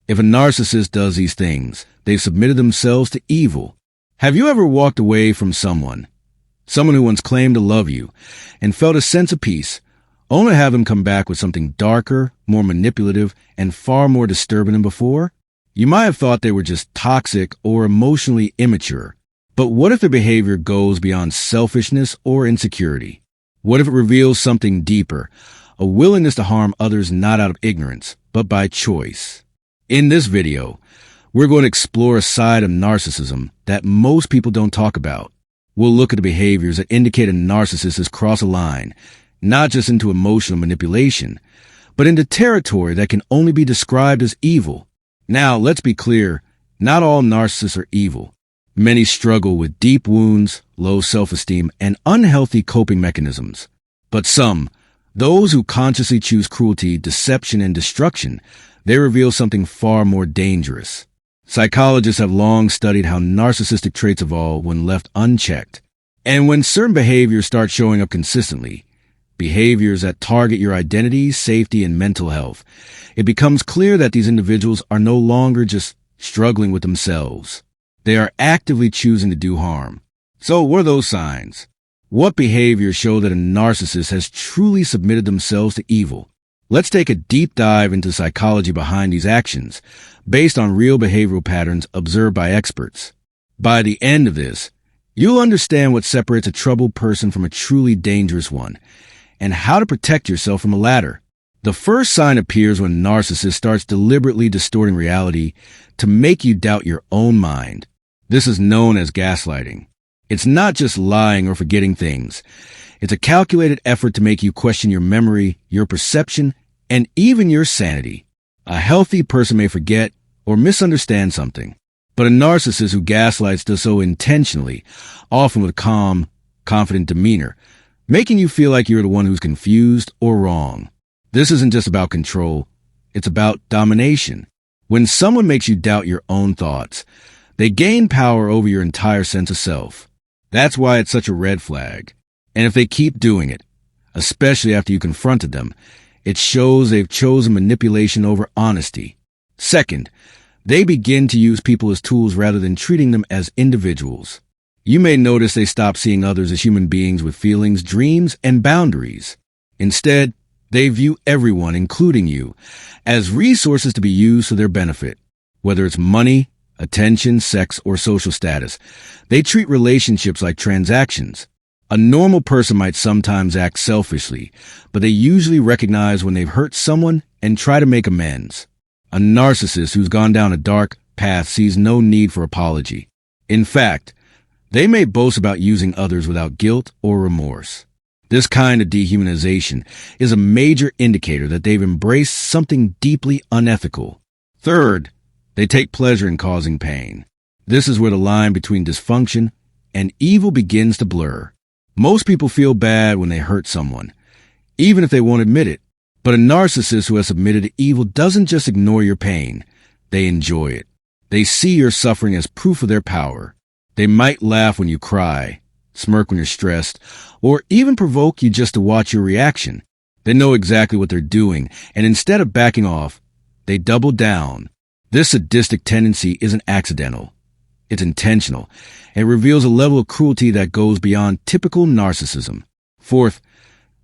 If a narcissist does these things, they've submitted themselves to evil. Have you ever walked away from someone who once claimed to love you, and felt a sense of peace, only to have them come back with something darker, more manipulative, and far more disturbing than before? You might have thought they were just toxic or emotionally immature. But what if their behavior goes beyond selfishness or insecurity? What if it reveals something deeper, a willingness to harm others not out of ignorance, but by choice? In this video, we're going to explore a side of narcissism that most people don't talk about. We'll look at the behaviors that indicate a narcissist has crossed a line, not just into emotional manipulation, but into territory that can only be described as evil. Now, let's be clear, not all narcissists are evil. Many struggle with deep wounds, low self-esteem, and unhealthy coping mechanisms. But some, those who consciously choose cruelty, deception, and destruction, they reveal something far more dangerous. Psychologists have long studied how narcissistic traits evolve when left unchecked. And when certain behaviors start showing up consistently, behaviors that target your identity, safety, and mental health, it becomes clear that these individuals are no longer just struggling with themselves. They are actively choosing to do harm. So what are those signs? What behaviors show that a narcissist has truly submitted themselves to evil? Let's take a deep dive into the psychology behind these actions, based on real behavioral patterns observed by experts. By the end of this, you'll understand what separates a troubled person from a truly dangerous one, and how to protect yourself from a latter. The first sign appears when a narcissist starts deliberately distorting reality to make you doubt your own mind. This is known as gaslighting. It's not just lying or forgetting things. It's a calculated effort to make you question your memory, your perception, and even your sanity. A healthy person may forget or misunderstand something, but a narcissist who gaslights does so intentionally, often with calm, confident demeanor, making you feel like you're the one who's confused or wrong. This isn't just about control. It's about domination. When someone makes you doubt your own thoughts, they gain power over your entire sense of self. That's why it's such a red flag. And if they keep doing it, especially after you confronted them, it shows they've chosen manipulation over honesty. Second, they begin to use people as tools rather than treating them as individuals. You may notice they stop seeing others as human beings with feelings, dreams, and boundaries. Instead, they view everyone, including you, as resources to be used for their benefit. Whether it's money, attention, sex, or social status, they treat relationships like transactions. A normal person might sometimes act selfishly, but they usually recognize when they've hurt someone and try to make amends. A narcissist who's gone down a dark path sees no need for apology. In fact, they may boast about using others without guilt or remorse. This kind of dehumanization is a major indicator that they've embraced something deeply unethical. Third, they take pleasure in causing pain. This is where the line between dysfunction and evil begins to blur. Most people feel bad when they hurt someone, even if they won't admit it. But a narcissist who has submitted to evil doesn't just ignore your pain. They enjoy it. They see your suffering as proof of their power. They might laugh when you cry, smirk when you're stressed, or even provoke you just to watch your reaction. They know exactly what they're doing, and instead of backing off, they double down. This sadistic tendency isn't accidental. It's intentional, and reveals a level of cruelty that goes beyond typical narcissism. Fourth,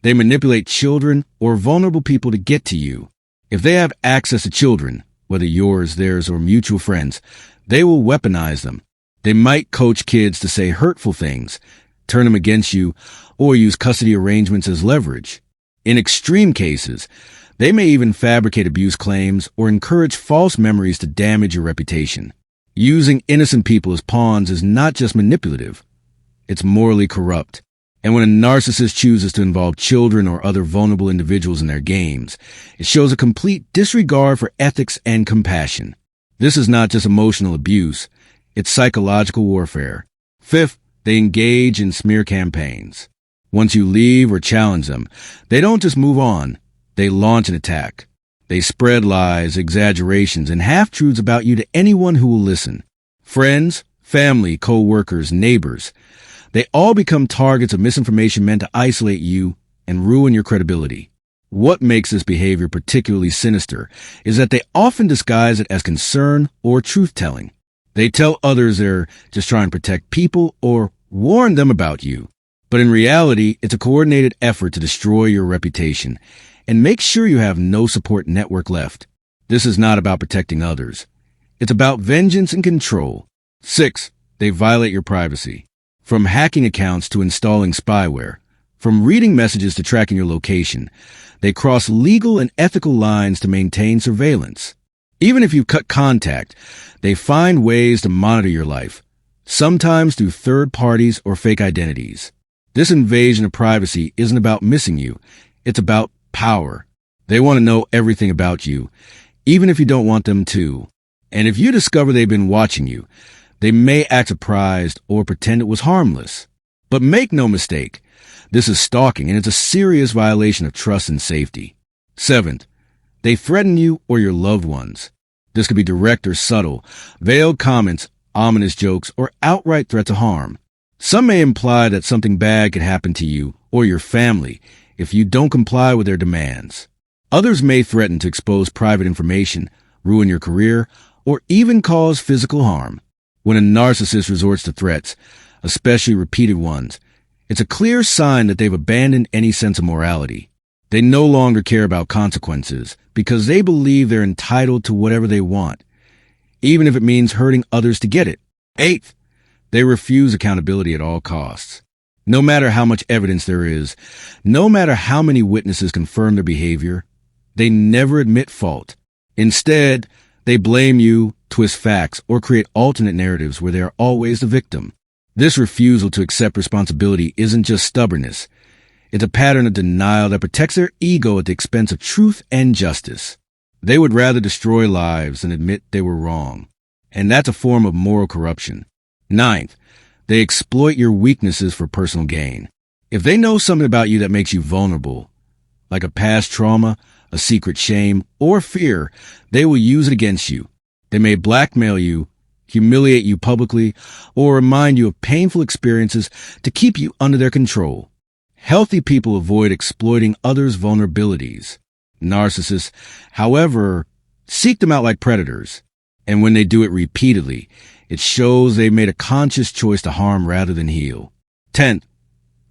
they manipulate children or vulnerable people to get to you. If they have access to children, whether yours, theirs, or mutual friends, they will weaponize them. They might coach kids to say hurtful things, turn them against you, or use custody arrangements as leverage. In extreme cases, they may even fabricate abuse claims or encourage false memories to damage your reputation. Using innocent people as pawns is not just manipulative, it's morally corrupt. And when a narcissist chooses to involve children or other vulnerable individuals in their games, it shows a complete disregard for ethics and compassion. This is not just emotional abuse, it's psychological warfare. Fifth, they engage in smear campaigns. Once you leave or challenge them, they don't just move on, they launch an attack. They spread lies, exaggerations, and half-truths about you to anyone who will listen. Friends, family, co-workers, neighbors, they all become targets of misinformation meant to isolate you and ruin your credibility. What makes this behavior particularly sinister is that they often disguise it as concern or truth-telling. They tell others they're just trying to protect people or warn them about you. But in reality, it's a coordinated effort to destroy your reputation and make sure you have no support network left. This is not about protecting others. It's about vengeance and control. 6. They violate your privacy. From hacking accounts to installing spyware, from reading messages to tracking your location, they cross legal and ethical lines to maintain surveillance. Even if you cut contact, they find ways to monitor your life, sometimes through third parties or fake identities. This invasion of privacy isn't about missing you. It's about power. They want to know everything about you, even if you don't want them to. And if you discover they've been watching you, they may act surprised or pretend it was harmless. But make no mistake, this is stalking and it's a serious violation of trust and safety. 7th, they threaten you or your loved ones. This could be direct or subtle, veiled comments, ominous jokes, or outright threats of harm. Some may imply that something bad could happen to you or your family if you don't comply with their demands. Others may threaten to expose private information, ruin your career, or even cause physical harm. When a narcissist resorts to threats, especially repeated ones, it's a clear sign that they've abandoned any sense of morality. They no longer care about consequences because they believe they're entitled to whatever they want, even if it means hurting others to get it. 8th, they refuse accountability at all costs. No matter how much evidence there is, no matter how many witnesses confirm their behavior, they never admit fault. Instead, they blame you, twist facts, or create alternate narratives where they are always the victim. This refusal to accept responsibility isn't just stubbornness. It's a pattern of denial that protects their ego at the expense of truth and justice. They would rather destroy lives than admit they were wrong. And that's a form of moral corruption. 9th, they exploit your weaknesses for personal gain. If they know something about you that makes you vulnerable, like a past trauma, a secret shame, or fear, they will use it against you. They may blackmail you, humiliate you publicly, or remind you of painful experiences to keep you under their control. Healthy people avoid exploiting others' vulnerabilities. Narcissists, however, seek them out like predators. And when they do it repeatedly, it shows they made a conscious choice to harm rather than heal. 10th,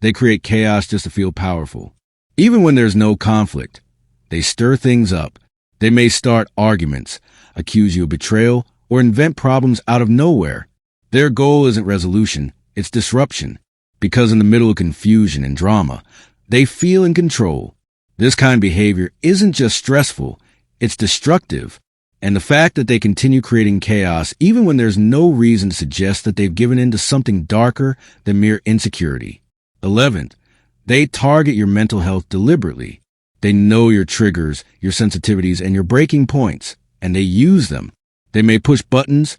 they create chaos just to feel powerful. Even when there's no conflict, they stir things up. They may start arguments, accuse you of betrayal, or invent problems out of nowhere. Their goal isn't resolution, it's disruption. Because in the middle of confusion and drama, they feel in control. This kind of behavior isn't just stressful, it's destructive. And the fact that they continue creating chaos even when there's no reason to suggest that they've given in to something darker than mere insecurity. 11th, they target your mental health deliberately. They know your triggers, your sensitivities, and your breaking points, and they use them. They may push buttons,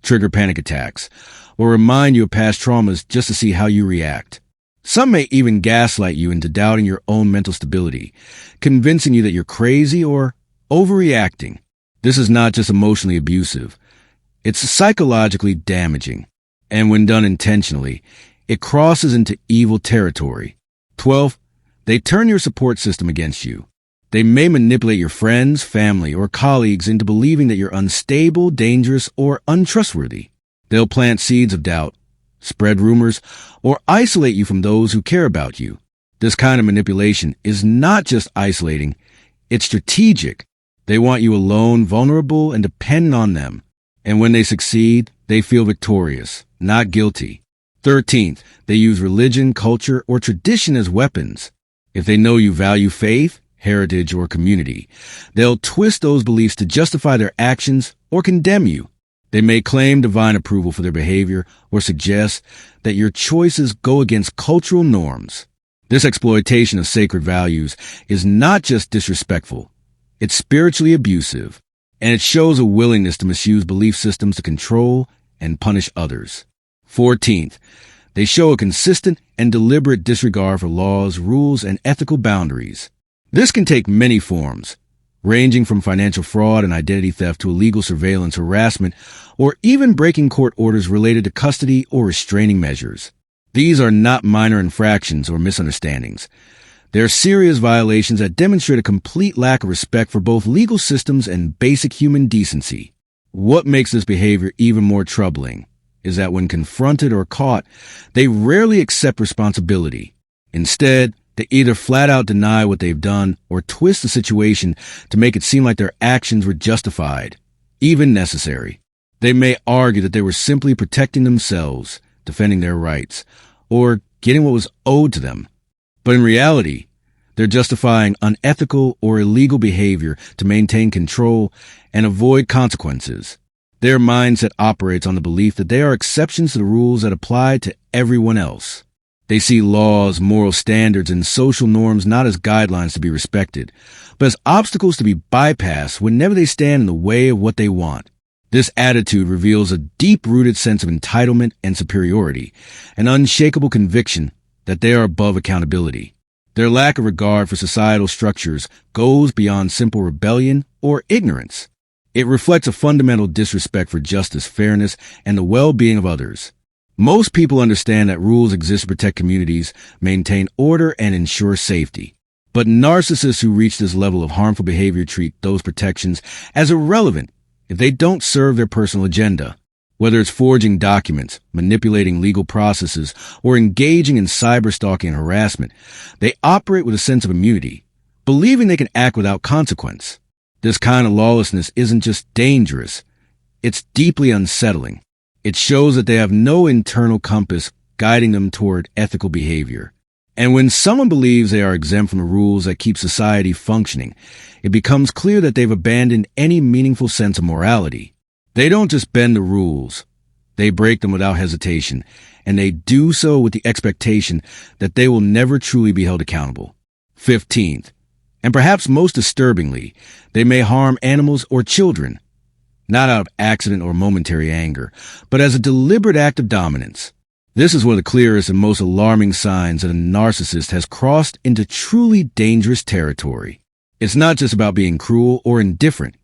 trigger panic attacks, or remind you of past traumas just to see how you react. Some may even gaslight you into doubting your own mental stability, convincing you that you're crazy or overreacting. This is not just emotionally abusive. It's psychologically damaging. And when done intentionally, it crosses into evil territory. 12th, they turn your support system against you. They may manipulate your friends, family, or colleagues into believing that you're unstable, dangerous, or untrustworthy. They'll plant seeds of doubt, spread rumors, or isolate you from those who care about you. This kind of manipulation is not just isolating, it's strategic. They want you alone, vulnerable, and dependent on them. And when they succeed, they feel victorious, not guilty. 13th, they use religion, culture, or tradition as weapons. If they know you value faith, heritage, or community, they'll twist those beliefs to justify their actions or condemn you. They may claim divine approval for their behavior or suggest that your choices go against cultural norms. This exploitation of sacred values is not just disrespectful, it's spiritually abusive, and it shows a willingness to misuse belief systems to control and punish others. 14th, they show a consistent and deliberate disregard for laws, rules, and ethical boundaries. This can take many forms, ranging from financial fraud and identity theft to illegal surveillance, harassment, or even breaking court orders related to custody or restraining measures. These are not minor infractions or misunderstandings. They are serious violations that demonstrate a complete lack of respect for both legal systems and basic human decency. What makes this behavior even more troubling is that when confronted or caught, they rarely accept responsibility. Instead, they either flat out deny what they've done or twist the situation to make it seem like their actions were justified, even necessary. They may argue that they were simply protecting themselves, defending their rights, or getting what was owed to them. But in reality, they're justifying unethical or illegal behavior to maintain control and avoid consequences. Their mindset operates on the belief that they are exceptions to the rules that apply to everyone else. They see laws, moral standards, and social norms not as guidelines to be respected, but as obstacles to be bypassed whenever they stand in the way of what they want. This attitude reveals a deep-rooted sense of entitlement and superiority, an unshakable conviction that they are above accountability. Their lack of regard for societal structures goes beyond simple rebellion or ignorance. It reflects a fundamental disrespect for justice, fairness, and the well-being of others. Most people understand that rules exist to protect communities, maintain order, and ensure safety. But narcissists who reach this level of harmful behavior treat those protections as irrelevant if they don't serve their personal agenda. Whether it's forging documents, manipulating legal processes, or engaging in cyberstalking and harassment, they operate with a sense of immunity, believing they can act without consequence. This kind of lawlessness isn't just dangerous, it's deeply unsettling. It shows that they have no internal compass guiding them toward ethical behavior. And when someone believes they are exempt from the rules that keep society functioning, it becomes clear that they've abandoned any meaningful sense of morality. They don't just bend the rules. They break them without hesitation, and they do so with the expectation that they will never truly be held accountable. 15th, and perhaps most disturbingly, they may harm animals or children, not out of accident or momentary anger, but as a deliberate act of dominance. This is one of the clearest and most alarming signs that a narcissist has crossed into truly dangerous territory. It's not just about being cruel or indifferent.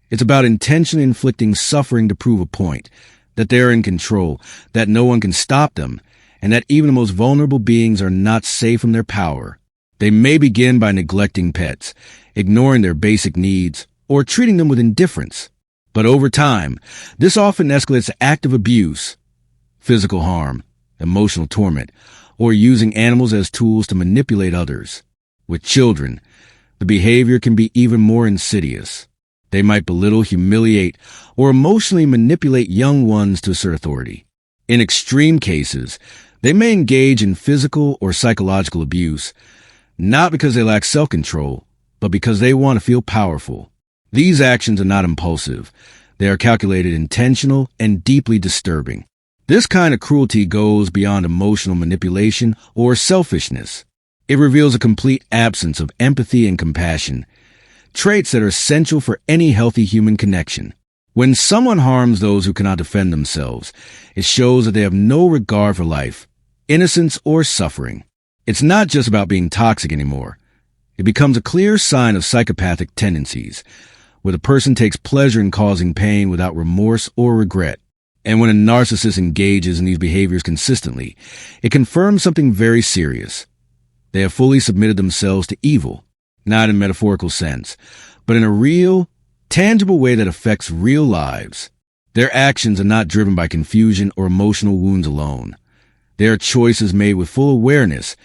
It's about intentionally inflicting suffering to prove a point, that they are in control, that no one can stop them, and that even the most vulnerable beings are not safe from their power. They may begin by neglecting pets, ignoring their basic needs, or treating them with indifference. But over time, this often escalates to active abuse, physical harm, emotional torment, or using animals as tools to manipulate others. With children, the behavior can be even more insidious. They might belittle, humiliate, or emotionally manipulate young ones to assert authority. In extreme cases, they may engage in physical or psychological abuse, not because they lack self-control, but because they want to feel powerful. These actions are not impulsive. They are calculated, intentional, and deeply disturbing. This kind of cruelty goes beyond emotional manipulation or selfishness. It reveals a complete absence of empathy and compassion, traits that are essential for any healthy human connection. When someone harms those who cannot defend themselves, it shows that they have no regard for life, innocence, or suffering. It's not just about being toxic anymore. It becomes a clear sign of psychopathic tendencies, where the person takes pleasure in causing pain without remorse or regret. And when a narcissist engages in these behaviors consistently, it confirms something very serious. They have fully submitted themselves to evil, not in a metaphorical sense, but in a real, tangible way that affects real lives. Their actions are not driven by confusion or emotional wounds alone. They are choices made with full awareness,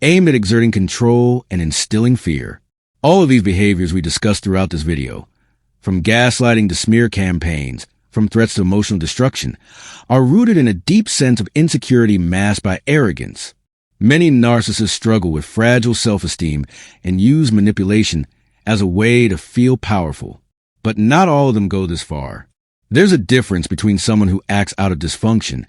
aimed at exerting control and instilling fear. All of these behaviors we discussed throughout this video, from gaslighting to smear campaigns, from threats to emotional destruction, are rooted in a deep sense of insecurity masked by arrogance. Many narcissists struggle with fragile self-esteem and use manipulation as a way to feel powerful. But not all of them go this far. There's a difference between someone who acts out of dysfunction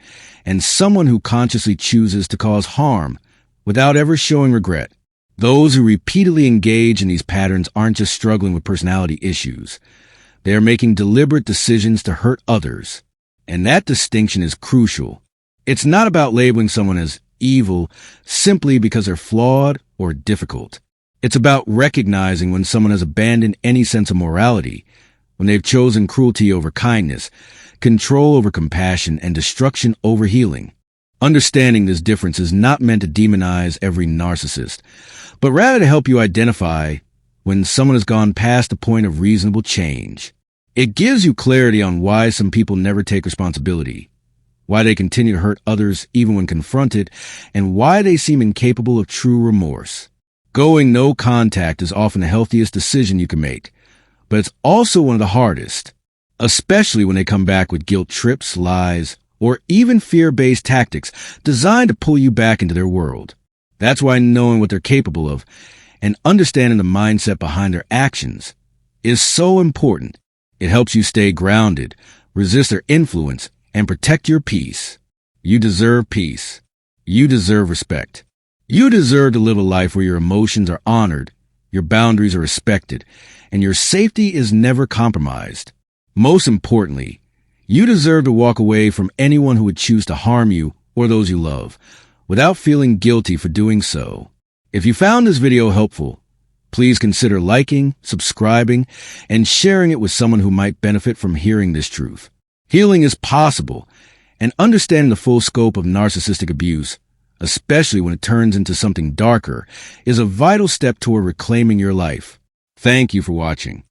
and someone who consciously chooses to cause harm without ever showing regret. Those who repeatedly engage in these patterns aren't just struggling with personality issues. They are making deliberate decisions to hurt others. And that distinction is crucial. It's not about labeling someone as evil simply because they're flawed or difficult. It's about recognizing when someone has abandoned any sense of morality, when they've chosen cruelty over kindness, control over compassion, and destruction over healing. Understanding this difference is not meant to demonize every narcissist, but rather to help you identify when someone has gone past the point of reasonable change. It gives you clarity on why some people never take responsibility, why they continue to hurt others even when confronted, and why they seem incapable of true remorse. Going no contact is often the healthiest decision you can make, but it's also one of the hardest, especially when they come back with guilt trips, lies, or even fear-based tactics designed to pull you back into their world. That's why knowing what they're capable of and understanding the mindset behind their actions is so important. It helps you stay grounded, resist their influence, and protect your peace. You deserve peace. You deserve respect. You deserve to live a life where your emotions are honored, your boundaries are respected, and your safety is never compromised. Most importantly, you deserve to walk away from anyone who would choose to harm you or those you love, without feeling guilty for doing so. If you found this video helpful, please consider liking, subscribing, and sharing it with someone who might benefit from hearing this truth. Healing is possible, and understanding the full scope of narcissistic abuse, especially when it turns into something darker, is a vital step toward reclaiming your life. Thank you for watching.